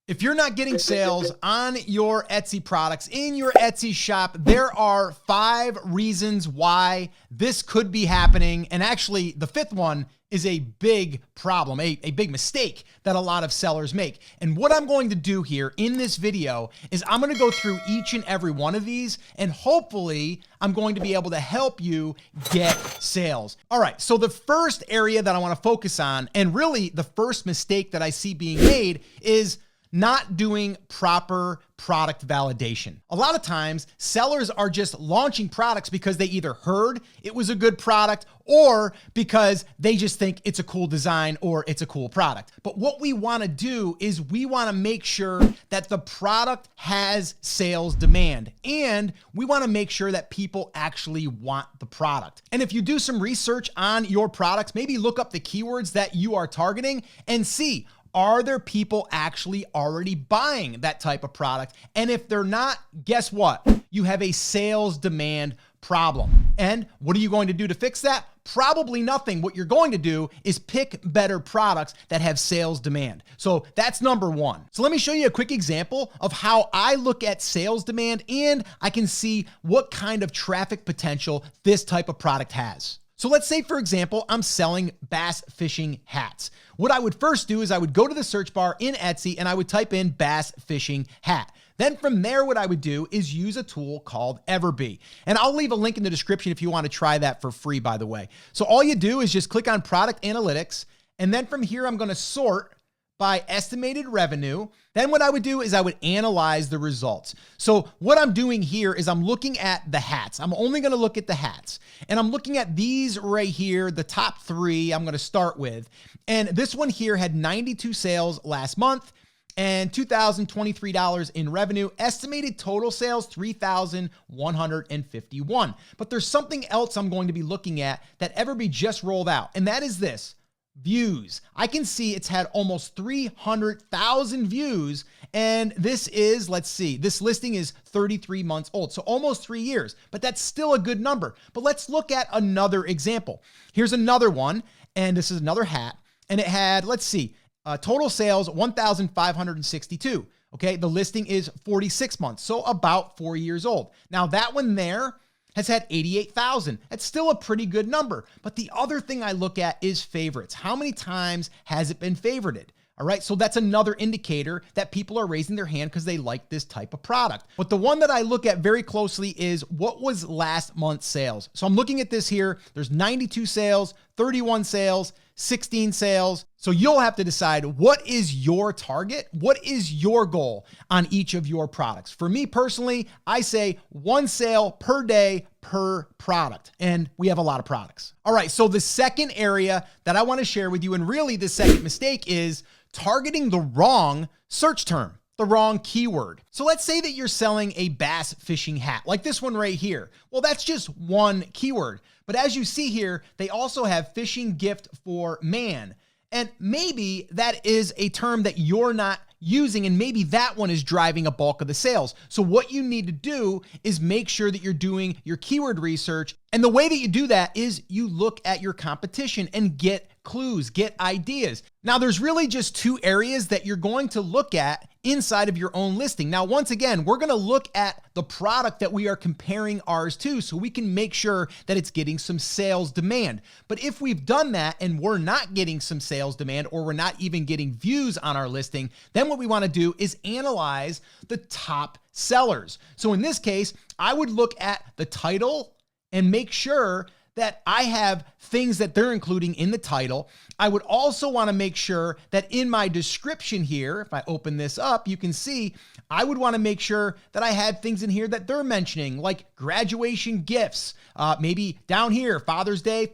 If you're not getting sales on your Etsy products in your Etsy shop, there are 5 reasons why this could be happening. And actually, the 5th one is a big problem, a big mistake that a lot of sellers make. And what I'm going to do here in this video is I'm going to go through each and every one of these, and hopefully I'm going to be able to help you get sales. All right, so the first area that I want to focus on, and really the first mistake that I see being made, is not doing proper product validation. A lot of times sellers are just launching products because they either heard it was a good product or because they just think it's a cool design or it's a cool product. But what we want to do is we want to make sure that the product has sales demand, and we want to make sure that people actually want the product. And if you do some research on your products, maybe look up the keywords that you are targeting and see, are there people actually already buying that type of product? And if they're not, guess what? You have a sales demand problem. And what are you going to do to fix that? Probably nothing. What you're going to do is pick better products that have sales demand. So that's number 1. So let me show you a quick example of how I look at sales demand, and I can see what kind of traffic potential this type of product has. So let's say, for example, I'm selling bass fishing hats. What I would first do is I would go to the search bar in Etsy and I would type in bass fishing hat. Then from there, what I would do is use a tool called Everbee. And I'll leave a link in the description if you want to try that for free, by the way. So all you do is just click on product analytics. And then from here, I'm going to sort by estimated revenue. Then what I would do is I would analyze the results. So what I'm doing here is I'm looking at the hats. I'm only going to look at the hats, and I'm looking at these right here, the top 3 I'm going to start with. And this one here had 92 sales last month and $2,023 in revenue, estimated total sales $3,151. But there's something else I'm going to be looking at that Everbee just rolled out, and that is this. Views. I can see it's had almost 300,000 views, and this is, let's see, this listing is 33 months old, so almost 3 years, but that's still a good number. But let's look at another example. Here's another one, and this is another hat, and it had, let's see, total sales 1,562. Okay, the listing is 46 months, so about 4 years old. Now that one there has had 88,000. That's still a pretty good number. But the other thing I look at is favorites. How many times has it been favorited? All right, so that's another indicator that people are raising their hand because they like this type of product. But the one that I look at very closely is what was last month's sales. So I'm looking at this here. There's 92 sales, 31 sales, 16 sales. So you'll have to decide, what is your target? What is your goal on each of your products? For me personally, I say 1 sale per day per product, and we have a lot of products. All right, so the second area that I want to share with you, and really the second mistake, is targeting the wrong search term, the wrong keyword. So let's say that you're selling a bass fishing hat, like this one right here. Well, that's just one keyword. But as you see here, they also have fishing gift for man. And maybe that is a term that you're not using, and maybe that one is driving a bulk of the sales. So what you need to do is make sure that you're doing your keyword research. And the way that you do that is you look at your competition and get clues, get ideas. Now, there's really just 2 areas that you're going to look at inside of your own listing. Now, once again, we're going to look at the product that we are comparing ours to so we can make sure that it's getting some sales demand. But if we've done that and we're not getting some sales demand, or we're not even getting views on our listing, then what we want to do is analyze the top sellers. So in this case, I would look at the title and make sure that I have things that they're including in the title. I would also want to make sure that in my description here, if I open this up, you can see I would want to make sure that I had things in here that they're mentioning, like graduation gifts. Maybe down here, Father's Day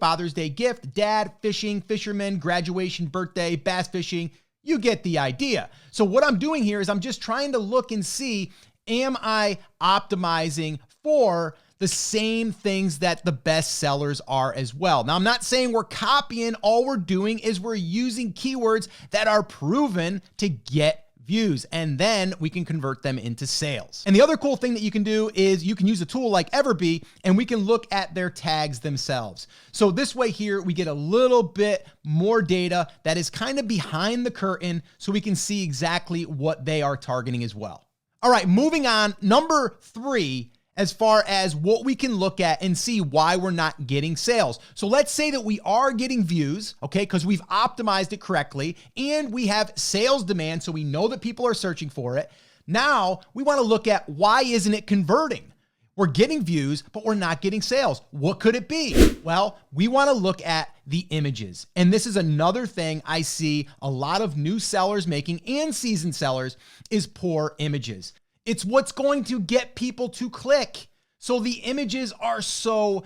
gift, dad, fishing, fisherman, graduation, birthday, bass fishing. You get the idea. So what I'm doing here is I'm just trying to look and see, am I optimizing for the same things that the best sellers are as well? Now, I'm not saying we're copying. All we're doing is we're using keywords that are proven to get views, and then we can convert them into sales. And the other cool thing that you can do is you can use a tool like Everbee, and we can look at their tags themselves. So this way here, we get a little bit more data that is kind of behind the curtain, so we can see exactly what they are targeting as well. All right, moving on. Number 3, as far as what we can look at and see why we're not getting sales. So let's say that we are getting views, okay, because we've optimized it correctly and we have sales demand, so we know that people are searching for it. Now we want to look at why isn't it converting? We're getting views, but we're not getting sales. What could it be? Well, we want to look at the images. And this is another thing I see a lot of new sellers making and seasoned sellers is poor images. It's what's going to get people to click. So the images are so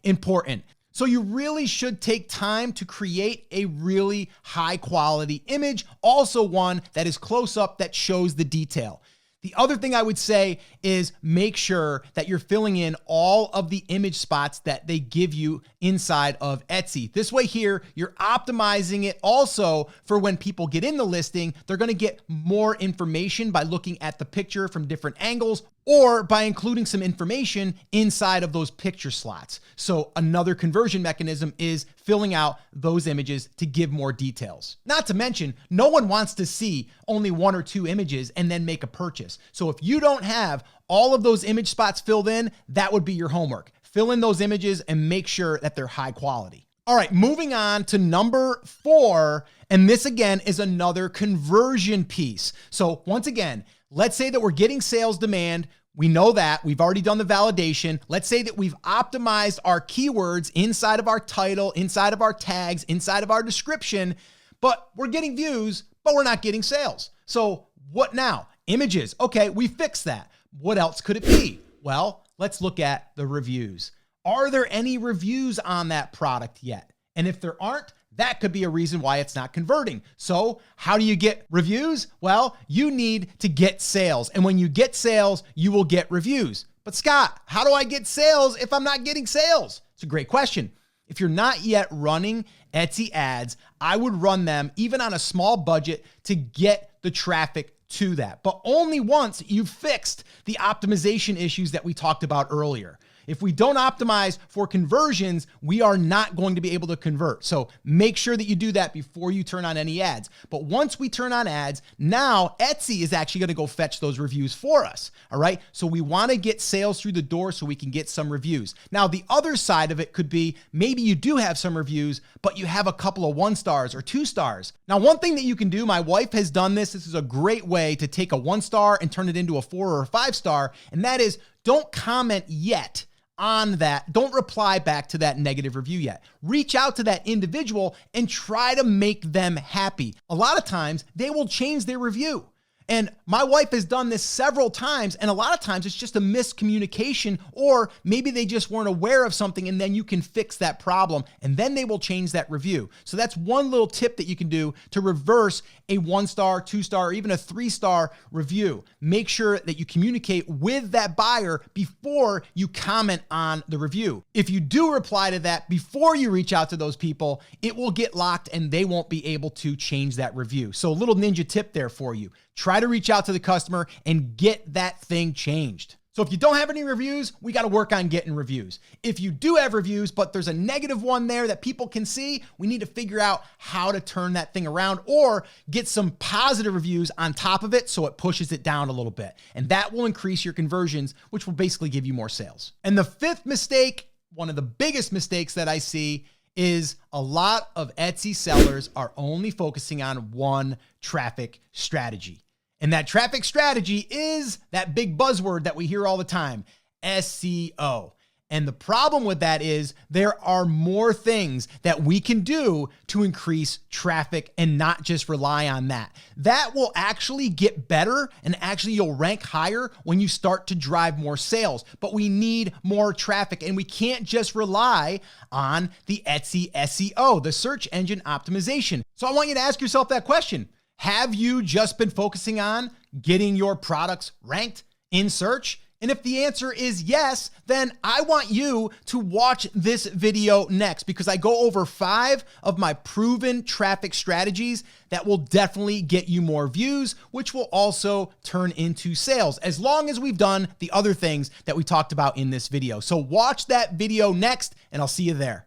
important. So you really should take time to create a really high quality image, also one that is close up that shows the detail. The other thing I would say is make sure that you're filling in all of the image spots that they give you inside of Etsy. This way here, you're optimizing it also for when people get in the listing, they're going to get more information by looking at the picture from different angles or by including some information inside of those picture slots. So another conversion mechanism is filling out those images to give more details. Not to mention, no one wants to see only 1 or 2 images and then make a purchase. So if you don't have all of those image spots filled in, that would be your homework. Fill in those images and make sure that they're high quality. All right, moving on to number 4. And this again is another conversion piece. So once again, let's say that we're getting sales demand. We know that we've already done the validation. Let's say that we've optimized our keywords inside of our title, inside of our tags, inside of our description, but we're getting views, but we're not getting sales. So what now? Images. Okay, we fixed that. What else could it be? Well, let's look at the reviews. Are there any reviews on that product yet? And if there aren't, that could be a reason why it's not converting. So how do you get reviews? Well, you need to get sales. And when you get sales, you will get reviews. But Scott, how do I get sales if I'm not getting sales? It's a great question. If you're not yet running Etsy ads, I would run them even on a small budget to get the traffic to that, but only once you've fixed the optimization issues that we talked about earlier. If we don't optimize for conversions, we are not going to be able to convert. So make sure that you do that before you turn on any ads. But once we turn on ads, now Etsy is actually going to go fetch those reviews for us. All right. So we want to get sales through the door so we can get some reviews. Now, the other side of it could be maybe you do have some reviews, but you have a couple of 1 stars or 2 stars. Now, one thing that you can do, my wife has done this. This is a great way to take a 1 star and turn it into a 4 or a 5 star. And that is don't comment yet on that. Don't reply back to that negative review yet. Reach out to that individual and try to make them happy. A lot of times they will change their review. And my wife has done this several times, and a lot of times it's just a miscommunication, or maybe they just weren't aware of something, and then you can fix that problem, and then they will change that review. So that's one little tip that you can do to reverse a 1 star, 2 star, or even a 3 star review. Make sure that you communicate with that buyer before you comment on the review. If you do reply to that before you reach out to those people, it will get locked and they won't be able to change that review. So a little ninja tip there for you. Try to reach out to the customer and get that thing changed. So if you don't have any reviews, we got to work on getting reviews. If you do have reviews, but there's a negative one there that people can see, we need to figure out how to turn that thing around or get some positive reviews on top of it so it pushes it down a little bit. And that will increase your conversions, which will basically give you more sales. And the 5th mistake, one of the biggest mistakes that I see, is a lot of Etsy sellers are only focusing on one traffic strategy. And that traffic strategy is that big buzzword that we hear all the time, SEO. And the problem with that is there are more things that we can do to increase traffic and not just rely on that. That will actually get better, and actually you'll rank higher when you start to drive more sales. But we need more traffic, and we can't just rely on the Etsy SEO, the search engine optimization. So I want you to ask yourself that question. Have you just been focusing on getting your products ranked in search? And if the answer is yes, then I want you to watch this video next, because I go over 5 of my proven traffic strategies that will definitely get you more views, which will also turn into sales, as long as we've done the other things that we talked about in this video. So watch that video next, and I'll see you there.